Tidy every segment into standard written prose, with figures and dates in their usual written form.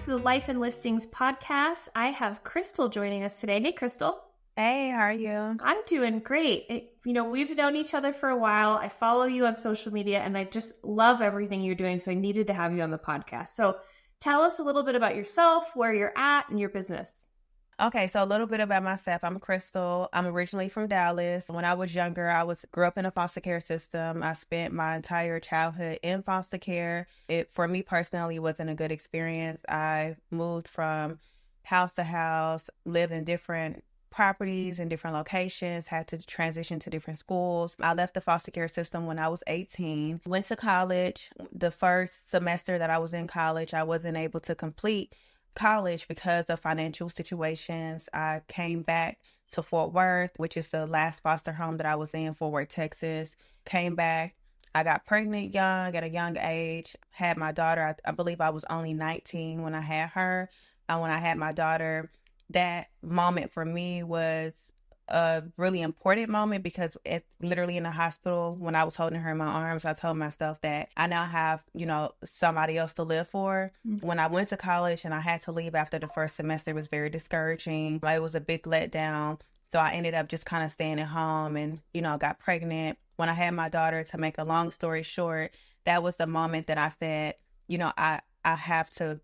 to the Life and Listings podcast. I have Krystal joining us today. Hey, Krystal. Hey, how are you? I'm doing great. We've known each other for a while. I follow you on social media, and I just love everything you're doing, so I needed to have you on the podcast. So tell us a little bit about yourself, where you're at, and your business. Okay, so a little bit about myself. I'm Krystal. I'm originally from Dallas. When I was younger, grew up in a foster care system. I spent my entire childhood in foster care. It, for me personally, wasn't a good experience. I moved from house to house, lived in different properties in different locations, had to transition to different schools. I left the foster care system when I was 18, went to college. The first semester that I was in college, I wasn't able to complete college because of financial situations. I came back to Fort Worth, which is the last foster home that I was in, Fort Worth, Texas. Came back. I got pregnant young, at a young age, had my daughter. I believe I was only 19 when I had her. When I had my daughter, that moment for me was a really important moment because literally in the hospital, when I was holding her in my arms, I told myself that I now have, somebody else to live for. Mm-hmm. When I went to college and I had to leave after the first semester, it was very discouraging. It was a big letdown. So I ended up just kind of staying at home and, got pregnant. When I had my daughter, to make a long story short, that was the moment that I said, I have to,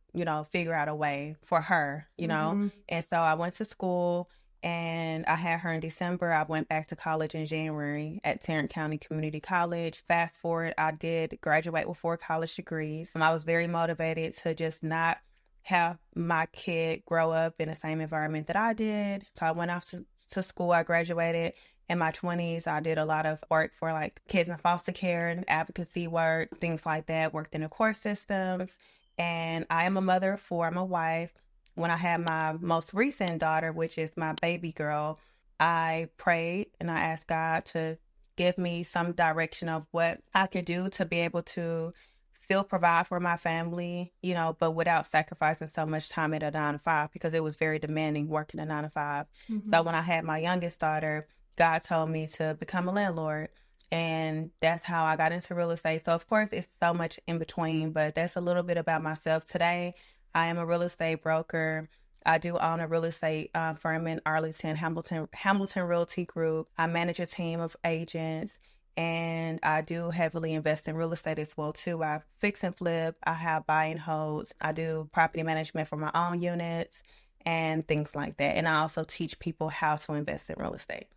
figure out a way for her, Mm-hmm. And so I went to school and I had her in December. I went back to college in January at Tarrant County Community College. Fast forward, I did graduate with 4 college degrees. I was very motivated to just not have my kid grow up in the same environment that I did. So I went off to school. I graduated. In my 20s, I did a lot of work for kids in foster care and advocacy work, things like that, worked in the court systems. And I am a mother of 4. I'm a wife. When I had my most recent daughter, which is my baby girl, I prayed and I asked God to give me some direction of what I could do to be able to still provide for my family, but without sacrificing so much time at a 9-to-5 because it was very demanding working a 9-to-5. Mm-hmm. So when I had my youngest daughter, God told me to become a landlord. And that's how I got into real estate. So, of course, it's so much in between, but that's a little bit about myself. Today, I am a real estate broker. I do own a real estate firm in Arlington, Hamilton Realty Group. I manage a team of agents, and I do heavily invest in real estate as well, too. I fix and flip. I have buy and holds. I do property management for my own units and things like that. And I also teach people how to invest in real estate.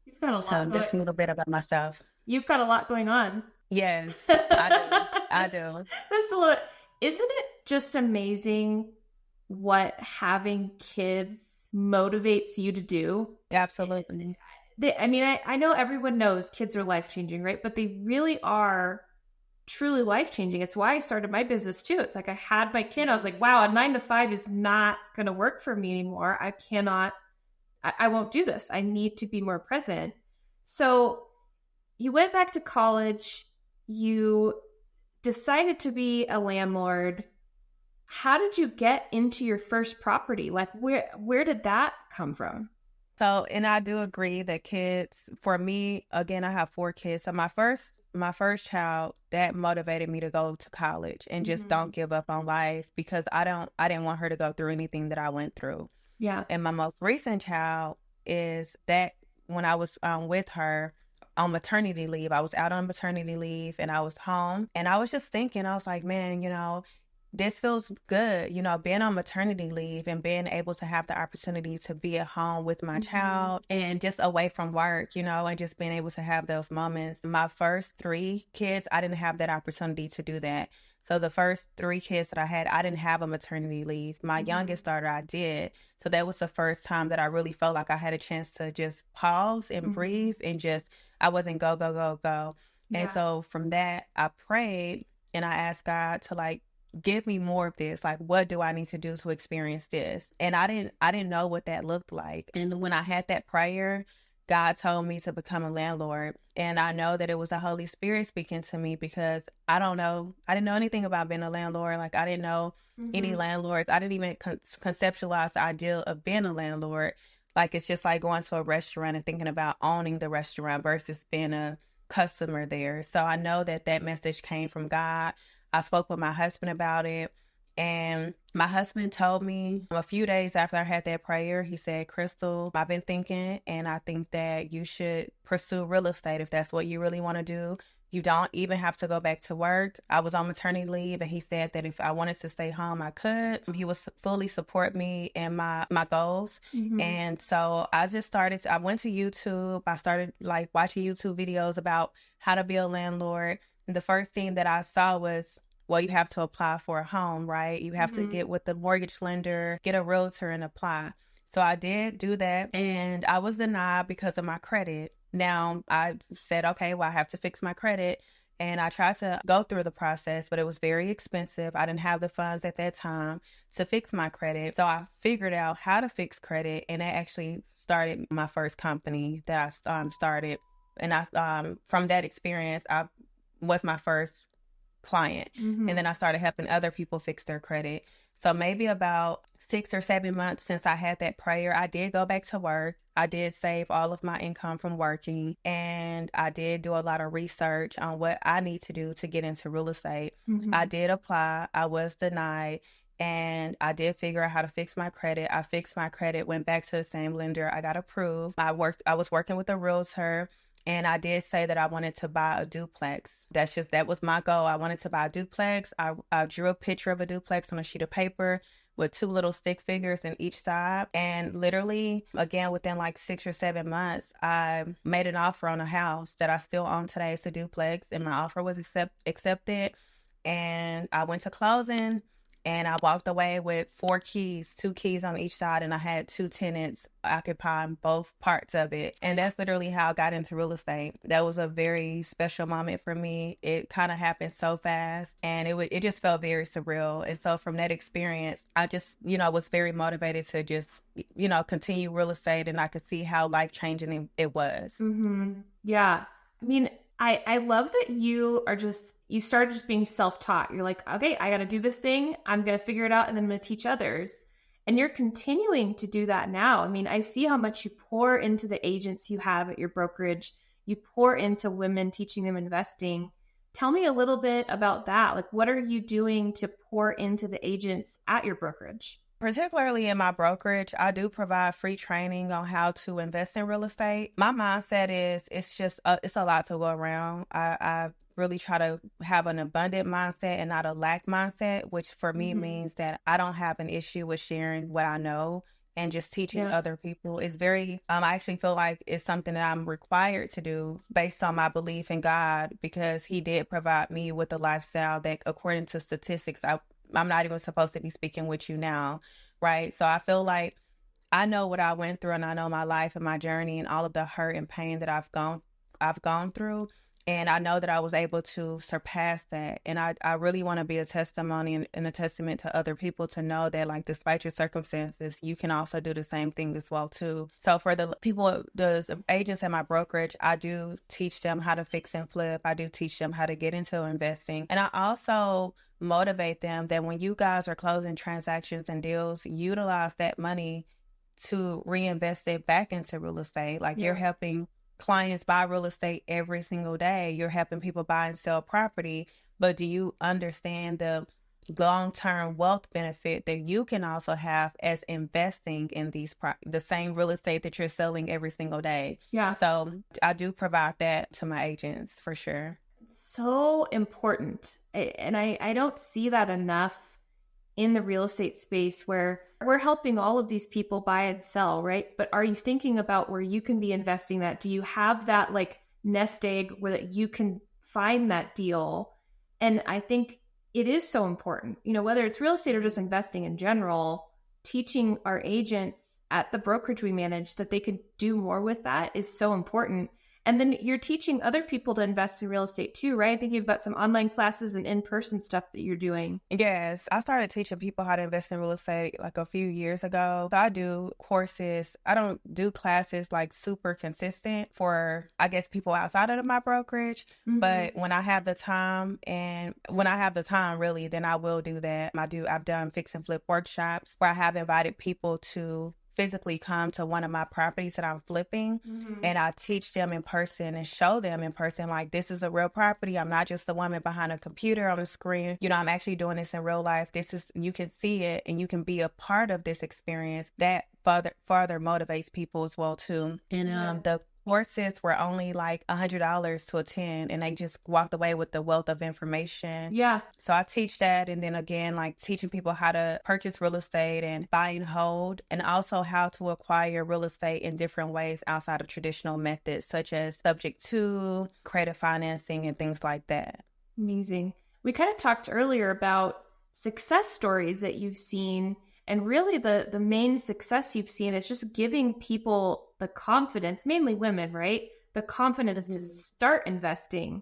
You've got a lot. So that's a little bit about myself. You've got a lot going on. Yes, I do. Isn't it just amazing what having kids motivates you to do? Absolutely. I know everyone knows kids are life-changing, right? But they really are truly life-changing. It's why I started my business too. It's like I had my kid. I was like, wow, a 9-to-5 is not going to work for me anymore. I won't do this. I need to be more present. So you went back to college. You decided to be a landlord. How did you get into your first property? Where did that come from? So, and I do agree that kids, for me, again, I have 4 kids. So my first child, that motivated me to go to college and just don't give up on life because I didn't want her to go through anything that I went through. Yeah. And my most recent child is that when I was with her on maternity leave, I was out on maternity leave and I was home and I was just thinking, I was like, man, this feels good, being on maternity leave and being able to have the opportunity to be at home with my child and just away from work, and just being able to have those moments. My first 3 kids, I didn't have that opportunity to do that. So the first 3 kids that I had, I didn't have a maternity leave. My youngest daughter, I did. So that was the first time that I really felt like I had a chance to just pause and breathe and just, I wasn't go, go, go, go. Yeah. And so from that, I prayed and I asked God to give me more of this. What do I need to do to experience this? And I didn't know what that looked like. And when I had that prayer, God told me to become a landlord. And I know that it was the Holy Spirit speaking to me because I didn't know anything about being a landlord. I didn't know any landlords. I didn't even conceptualize the idea of being a landlord. It's just like going to a restaurant and thinking about owning the restaurant versus being a customer there. So I know that message came from God. I spoke with my husband about it. And my husband told me a few days after I had that prayer, he said, Krystal, I've been thinking, and I think that you should pursue real estate if that's what you really want to do. You don't even have to go back to work. I was on maternity leave, and he said that if I wanted to stay home, I could. He would fully support me in my goals. Mm-hmm. And so I just started, I went to YouTube. I started like watching YouTube videos about how to be a landlord. And the first thing that I saw was, well, you have to apply for a home, right? You have to get with the mortgage lender, get a realtor, and apply. So I did do that, and I was denied because of my credit. Now I said, okay, well, I have to fix my credit. And I tried to go through the process, but it was very expensive. I didn't have the funds at that time to fix my credit. So I figured out how to fix credit, and that actually started my first company that I started. And I from that experience, I was my first client. Mm-hmm. And then I started helping other people fix their credit. So maybe about 6 or 7 months since I had that prayer, I did go back to work. I did save all of my income from working, and I did do a lot of research on what I need to do to get into real estate. Mm-hmm. I did apply. I was denied. And I did figure out how to fix my credit. I fixed my credit, went back to the same lender. I got approved. I was working with a realtor. And I did say that I wanted to buy a duplex. That was my goal. I wanted to buy a duplex. I drew a picture of a duplex on a sheet of paper with 2 little stick figures in each side. And literally, again, within like 6 or 7 months, I made an offer on a house that I still own today. It's a duplex, and my offer was accepted. And I went to closing. And I walked away with 4 keys, 2 keys on each side, and I had 2 tenants occupying both parts of it. And that's literally how I got into real estate. That was a very special moment for me. It kind of happened so fast, and it just felt very surreal. And so from that experience, I just, was very motivated to just, continue real estate, and I could see how life-changing it was. Mm-hmm. Yeah. I mean, I love that you started just being self-taught. You're like, okay, I got to do this thing. I'm going to figure it out, and then I'm going to teach others. And you're continuing to do that now. I mean, I see how much you pour into the agents you have at your brokerage. You pour into women, teaching them investing. Tell me a little bit about that. Like, what are you doing to pour into the agents at your brokerage? Particularly in my brokerage, I do provide free training on how to invest in real estate. My mindset is it's a lot to go around. I really try to have an abundant mindset and not a lack mindset, which for me means that I don't have an issue with sharing what I know and just teaching other people. Is very, I actually feel like it's something that I'm required to do based on my belief in God, because He did provide me with a lifestyle that, according to statistics, I'm not even supposed to be speaking with you now, right? So I feel like I know what I went through, and I know my life and my journey and all of the hurt and pain that I've gone through. And I know that I was able to surpass that. And I really want to be a testimony and a testament to other people to know that, like, despite your circumstances, you can also do the same thing as well, too. So for the people, the agents at my brokerage, I do teach them how to fix and flip. I do teach them how to get into investing. And I also motivate them that when you guys are closing transactions and deals, utilize that money to reinvest it back into real estate. Like, you're helping clients buy real estate every single day. You're helping people buy and sell property. But do you understand the long-term wealth benefit that you can also have as investing in the same real estate that you're selling every single day? Yeah. So I do provide that to my agents for sure. So important. And I don't see that enough in the real estate space, where we're helping all of these people buy and sell, right? But are you thinking about where you can be investing that? Do you have that like nest egg where that you can find that deal? And I think it is so important, whether it's real estate or just investing in general, teaching our agents at the brokerage we manage that they could do more with that is so important. And then you're teaching other people to invest in real estate too, right? I think you've got some online classes and in-person stuff that you're doing. Yes, I started teaching people how to invest in real estate like a few years ago. So I do courses. I don't do classes like super consistent for, I guess, people outside of my brokerage. But when I have the time, really, then I will do that. I've done fix and flip workshops where I have invited people to physically come to one of my properties that I'm flipping, Mm-hmm. and I teach them in person and show them in person, like, this is a real property. I'm not just a woman behind a computer on a screen. I'm actually doing this in real life. You can see it and you can be a part of this experience. That further motivates people as well too. And the courses were only like $100 to attend, and they just walked away with the wealth of information. Yeah. So I teach that, and then again, like teaching people how to purchase real estate and buy and hold, and also how to acquire real estate in different ways outside of traditional methods, such as subject to credit financing and things like that. Amazing. We kind of talked earlier about success stories that you've seen, and really the main success you've seen is just giving people the confidence, mainly women, right? The confidence to start investing.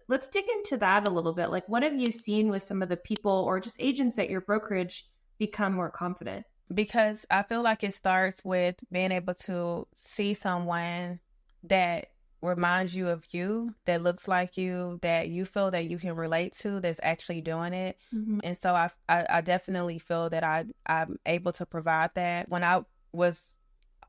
Let's dig into that a little bit. Like, what have you seen with some of the people or just agents at your brokerage become more confident? Because I feel like it starts with being able to see someone that reminds you of you, that looks like you, that you feel that you can relate to, that's actually doing it. Mm-hmm. And so I definitely feel that I'm able to provide that. When I was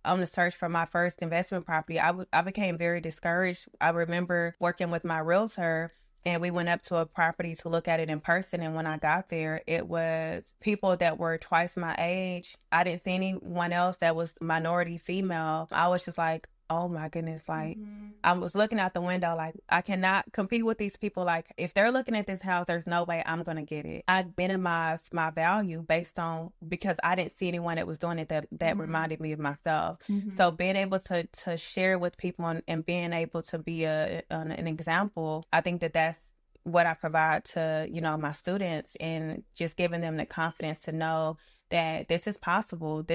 on the search for my first investment property, I became very discouraged. I remember working with my realtor, and we went up to a property to look at it in person. And when I got there, it was people that were twice my age. I didn't see anyone else that was minority female. I was just like, oh my goodness, like, I was looking out the window, like, I cannot compete with these people. Like, if they're looking at this house, there's no way I'm going to get it. I minimized my value because I didn't see anyone that was doing it that reminded me of myself. So being able to share with people and being able to be an example, I think that's what I provide to, my students, and just giving them the confidence to know that this is possible.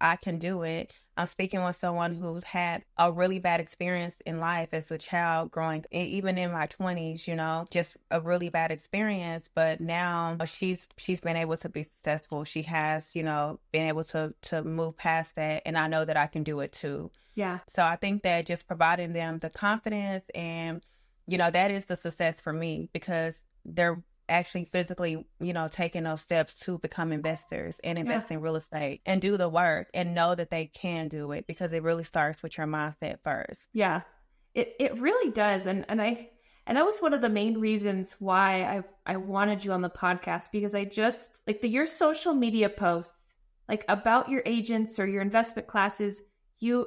I can do it. I'm speaking with someone who's had a really bad experience in life as a child growing, even in my 20s, just a really bad experience. But now she's been able to be successful. She has, been able to move past that. And I know that I can do it too. Yeah. So I think that just providing them the confidence and, that is the success for me, because they're actually physically, taking those steps to become investors and invest in real estate and do the work and know that they can do it, because it really starts with your mindset first. Yeah, it really does. And that was one of the main reasons why I wanted you on the podcast, because I just like your social media posts, like about your agents or your investment classes, the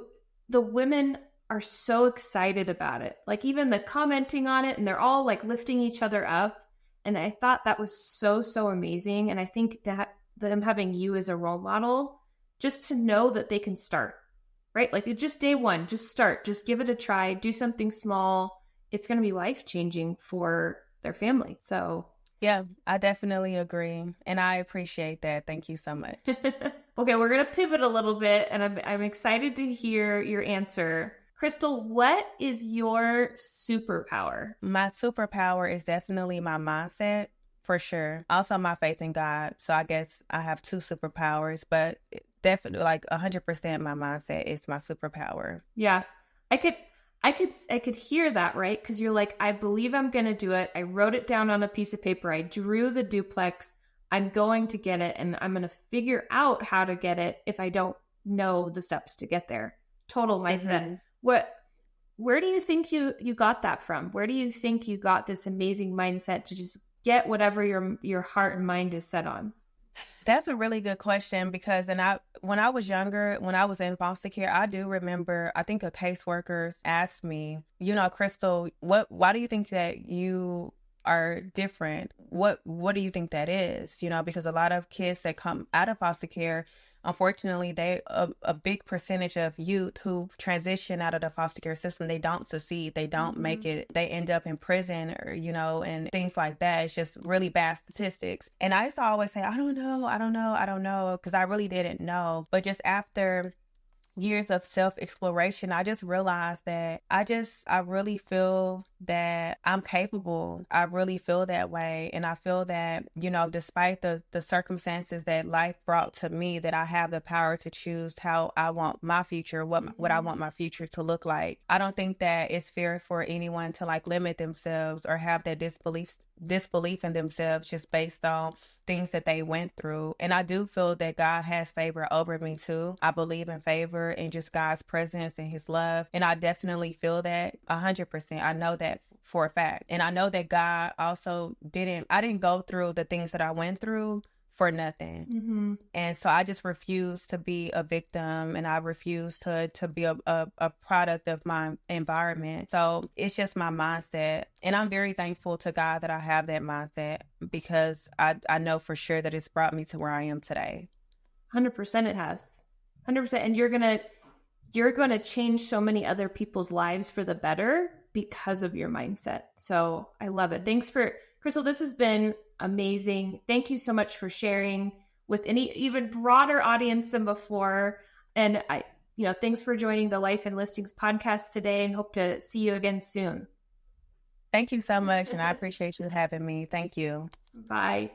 women are so excited about it. Like even the commenting on it, and they're all like lifting each other up. And I thought that was so, so amazing. And I think that them having you as a role model, just to know that they can start, right? Like just day one, just start, just give it a try, do something small. It's going to be life-changing for their family. So yeah, I definitely agree. And I appreciate that. Thank you so much. Okay, we're going to pivot a little bit, and I'm excited to hear your answer. Krystal, what is your superpower? My superpower is definitely my mindset, for sure. Also my faith in God. So I guess I have two superpowers, but definitely like 100% my mindset is my superpower. Yeah. I could hear that, right? Because you're like, I believe I'm going to do it. I wrote it down on a piece of paper. I drew the duplex. I'm going to get it, and I'm going to figure out how to get it if I don't know the steps to get there. Total mindset. Where do you think you got that from? Where do you think you got this amazing mindset to just get whatever your heart and mind is set on? That's a really good question, because when I was younger, when I was in foster care, I do remember, I think a caseworker asked me, Krystal, why do you think that you are different? What do you think that is? Because a lot of kids that come out of foster care, unfortunately, a big percentage of youth who transition out of the foster care system, they don't succeed. They don't make it. They end up in prison, or, and things like that. It's just really bad statistics. And I used to always say, I don't know, because I really didn't know. But just after years of self-exploration, I just realized that I really feel that I'm capable. I really feel that way. And I feel that, despite the circumstances that life brought to me, that I have the power to choose how I want my future, what I want my future to look like. I don't think that it's fair for anyone to like limit themselves or have that disbelief in themselves just based on things that they went through. And I do feel that God has favor over me too. I believe in favor and just God's presence and his love. And I definitely feel that 100%. I know that for a fact. And I know that God also I didn't go through the things that I went through for nothing. Mm-hmm. And so I just refuse to be a victim, and I refuse to be a product of my environment. So it's just my mindset. And I'm very thankful to God that I have that mindset, because I know for sure that it's brought me to where I am today. 100% it has. 100%. And you're going to change so many other people's lives for the better because of your mindset. So I love it. Thanks for, Krystal, this has been amazing. Thank you so much for sharing with any even broader audience than before. And thanks for joining the Life and Listings podcast today, and hope to see you again soon. Thank you so much. And I appreciate you having me. Thank you. Bye.